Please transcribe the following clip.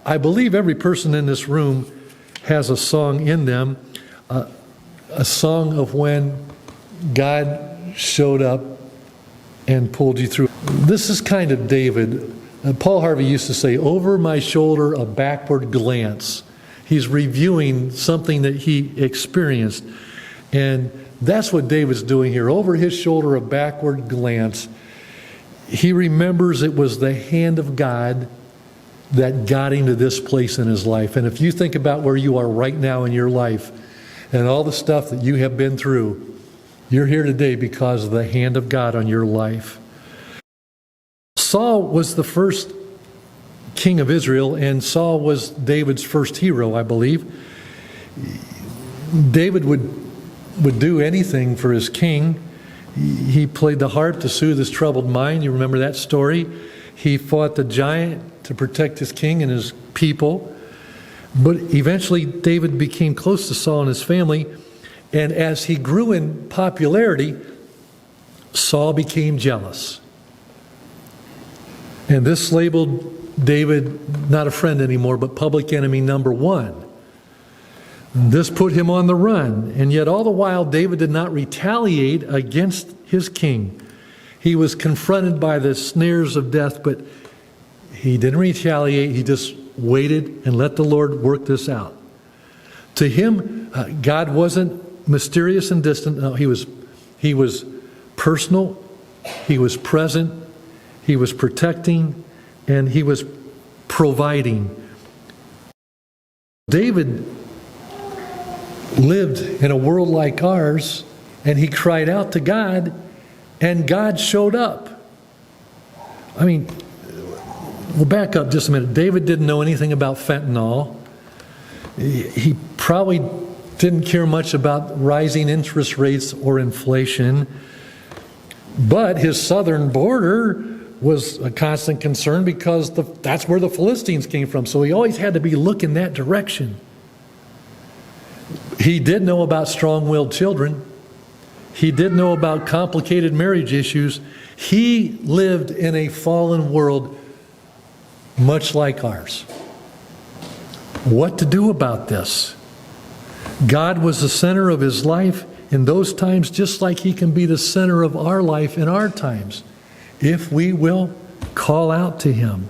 I believe every person in this room has a song in them, a song of when God showed up and pulled you through. This is kind of David. Paul Harvey used to say, over my shoulder, a backward glance. He's reviewing something that he experienced. And that's what David's doing here. Over his shoulder, a backward glance. He remembers it was the hand of God that got him to this place in his life. And if you think about where you are right now in your life and all the stuff that you have been through, you're here today because of the hand of God on your life. Saul was the first king of Israel, and Saul was David's first hero, I believe. David would do anything for his king. He played the harp to soothe his troubled mind. You remember that story? He fought the giant to protect his king and his people. But eventually, David became close to Saul and his family. And as he grew in popularity, Saul became jealous. And this labeled David not a friend anymore, but public enemy number one. This put him on the run. And yet all the while, David did not retaliate against his king. He was confronted by the snares of death, but he didn't retaliate. He just waited and let the Lord work this out. To him, God wasn't mysterious and distant. No, he was personal. He was present. He was protecting, and he was providing. David lived in a world like ours, and he cried out to God, and God showed up. I mean, we'll back up just a minute. David didn't know anything about fentanyl. He probably didn't care much about rising interest rates or inflation. But his southern border was a constant concern because that's where the Philistines came from. So he always had to be looking that direction. He did know about strong-willed children. He did know about complicated marriage issues. He lived in a fallen world much like ours. What to do about this? God was the center of his life in those times, just like he can be the center of our life in our times, if we will call out to him.